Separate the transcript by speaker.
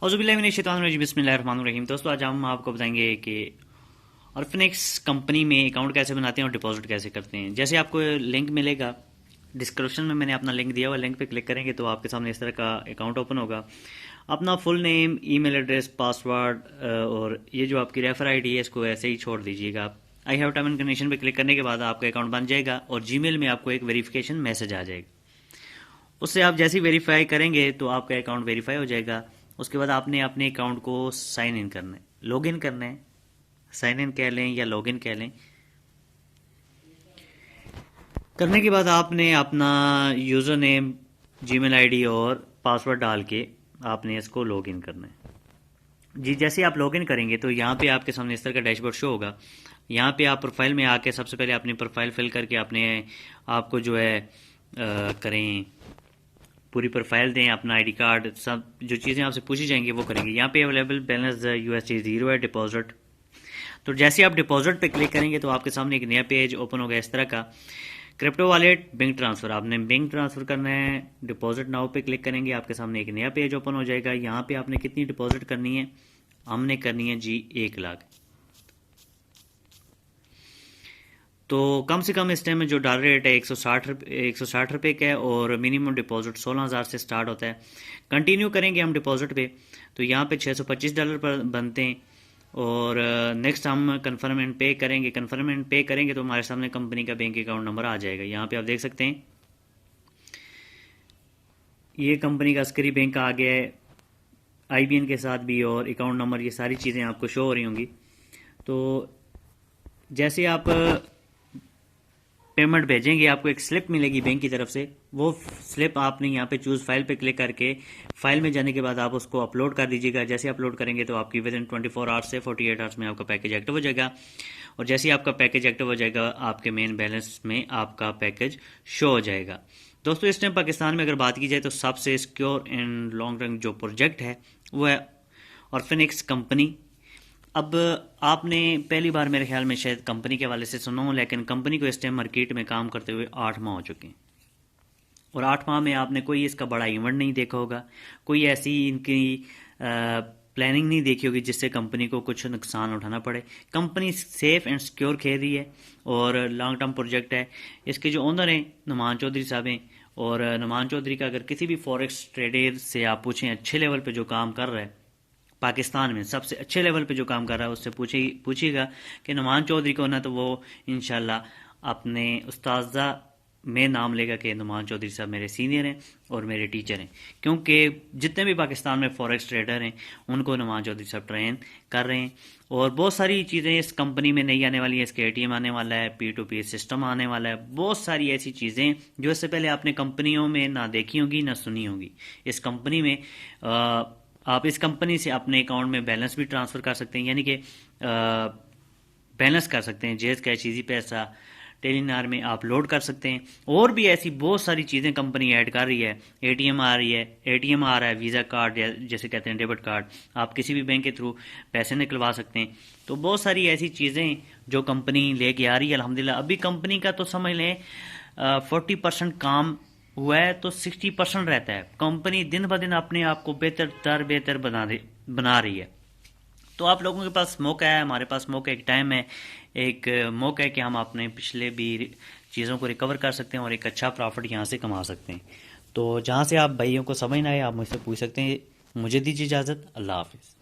Speaker 1: औज़ुबिल्लाहिमिनश्शैतानिर्रजीम बिस्मिल्लाहिर्रहमानिर्रहीम। दोस्तों, आज हम आपको बताएंगे कि ऑर्फिनेक्स कंपनी में अकाउंट कैसे बनाते हैं और डिपॉजिट कैसे करते हैं। जैसे आपको लिंक मिलेगा डिस्क्रिप्शन में, मैंने अपना लिंक दिया हुआ, लिंक पे क्लिक करेंगे तो आपके सामने इस तरह का अकाउंट ओपन होगा। अपना full name, email address, password और ये जो आपकी रेफर आईडी है इसको ऐसे ही छोड़ दीजिएगा। I have term and condition पे क्लिक करने के बाद आपका अकाउंट बन जाएगा और जीमेल में आपको एक वेरिफिकेशन मैसेज आ जाएगा। उससे आप जैसे ही वेरीफाई करेंगे तो आपका अकाउंट वेरीफाई हो जाएगा। उसके बाद आपने अपने अकाउंट को साइन इन करना है, लॉग इन करना है। साइन इन कह लें या लॉग इन कह लें। करने के बाद आपने अपना यूज़र नेम, जीमेल आईडी और पासवर्ड डाल के आपने इसको लॉग इन करना है जी। जैसे आप लॉग इन करेंगे तो यहाँ पे आपके सामने इस तरह का डैशबोर्ड शो होगा। यहाँ पे आप प्रोफाइल में आके सबसे पहले अपनी प्रोफाइल फिल करके अपने आपको जो है करें, पूरी प्रोफाइल दें, अपना आईडी कार्ड, सब जो चीज़ें आपसे पूछी जाएंगी वो करेंगे। यहाँ पे अवेलेबल बैलेंस USD 0 है, डिपॉजिट। तो जैसे आप डिपॉजिट पे क्लिक करेंगे तो आपके सामने एक नया पेज ओपन होगा इस तरह का। क्रिप्टो वॉलेट, बैंक ट्रांसफ़र, आपने बैंक ट्रांसफ़र करना है। डिपॉजिट नाउ पे क्लिक करेंगे, आपके सामने एक नया पेज ओपन हो जाएगा। यहाँ पे आपने कितनी डिपॉजिट करनी है? हमने करनी है जी 1 लाख। तो कम से कम इस टाइम में जो डॉलर रेट है 160 रुपये का है और मिनिमम डिपॉजिट 16,000 से स्टार्ट होता है। कंटिन्यू करेंगे हम डिपॉजिट पे तो यहाँ पे $625 पर बनते हैं और नेक्स्ट हम कन्फर्म एंड पे करेंगे। कन्फर्म एंड पे करेंगे तो हमारे सामने कंपनी का बैंक अकाउंट नंबर आ जाएगा। यहाँ पे आप देख सकते हैं ये कंपनी का अस्करी बैंक आ गया है, IBN के साथ भी, और अकाउंट नंबर, ये सारी चीज़ें आपको शो हो रही होंगी। तो जैसे आप पेमेंट भेजेंगे आपको एक स्लिप मिलेगी बैंक की तरफ से। वो स्लिप आपने यहाँ पे चूज़ फाइल पे क्लिक करके फाइल में जाने के बाद आप उसको अपलोड कर दीजिएगा। जैसे अपलोड करेंगे तो आपकी विद इन 24 आवर्स से 48 आवर्स में आपका पैकेज एक्टिव हो जाएगा। और जैसे ही आपका पैकेज एक्टिव हो जाएगा आपके मेन बैलेंस में आपका पैकेज शो हो जाएगा। दोस्तों, इस टाइम पाकिस्तान में अगर बात की जाए तो सबसे सिक्योर एंड लॉन्ग रन जो प्रोजेक्ट है वो है ऑर्फिनेक्स कंपनी। अब आपने पहली बार मेरे ख्याल में शायद कंपनी के हवाले से सुना हो, लेकिन कंपनी को इस टाइम मार्केट में काम करते हुए 8 माह हो चुके हैं और 8 माह में आपने कोई इसका बड़ा इवेंट नहीं देखा होगा, कोई ऐसी इनकी प्लानिंग नहीं देखी होगी जिससे कंपनी को कुछ नुकसान उठाना पड़े। कंपनी सेफ एंड सिक्योर खेल रही है और लॉन्ग टर्म प्रोजेक्ट है। इसके जो ओनर हैं नुमान चौधरी साहब हैं, और नुमान चौधरी का अगर किसी भी फॉरेक्स ट्रेडर से आप पूछें अच्छे लेवल पे जो काम कर रहा है पाकिस्तान में, सबसे अच्छे लेवल पे जो काम कर रहा है, उससे पूछिएगा कि नुमान चौधरी को ना, तो वो इंशाल्लाह अपने उस्तादा में नाम लेगा कि नुमान चौधरी साहब मेरे सीनियर हैं और मेरे टीचर हैं। क्योंकि जितने भी पाकिस्तान में फॉरेक्स ट्रेडर हैं उनको नुमान चौधरी साहब ट्रेन कर रहे हैं। और बहुत सारी चीज़ें इस कंपनी में नई आने वाली है। इसके ATM आने वाला है, P2P सिस्टम आने वाला है, बहुत सारी ऐसी चीज़ें जो इससे पहले आपने कंपनियों में ना देखी होंगी ना सुनी होंगी। इस कंपनी में आप इस कंपनी से अपने अकाउंट में बैलेंस भी ट्रांसफ़र कर सकते हैं, यानी कि बैलेंस कर सकते हैं। जेज कैश, इजी पैसा, टेलीनार में आप लोड कर सकते हैं। और भी ऐसी बहुत सारी चीज़ें कंपनी ऐड कर रही है। ATM आ रही है, ATM आ रहा है, वीज़ा कार्ड जैसे कहते हैं, डेबिट कार्ड, आप किसी भी बैंक के थ्रू पैसे निकलवा सकते हैं। तो बहुत सारी ऐसी चीज़ें जो कंपनी लेके आ रही है अल्हम्दुलिल्लाह। अभी कंपनी का तो समझ लें 40% काम हुआ है तो 60% रहता है। कंपनी दिन ब दिन अपने आप को बेहतर बना रही है। तो आप लोगों के पास मौका है, हमारे पास मौका, एक टाइम है, एक मौका है कि हम अपने पिछले भी चीज़ों को रिकवर कर सकते हैं और एक अच्छा प्रॉफिट यहाँ से कमा सकते हैं। तो जहाँ से आप भाइयों को समझ ना आए आप मुझसे पूछ सकते हैं। मुझे दीजिए इजाज़त। अल्लाह हाफिज़।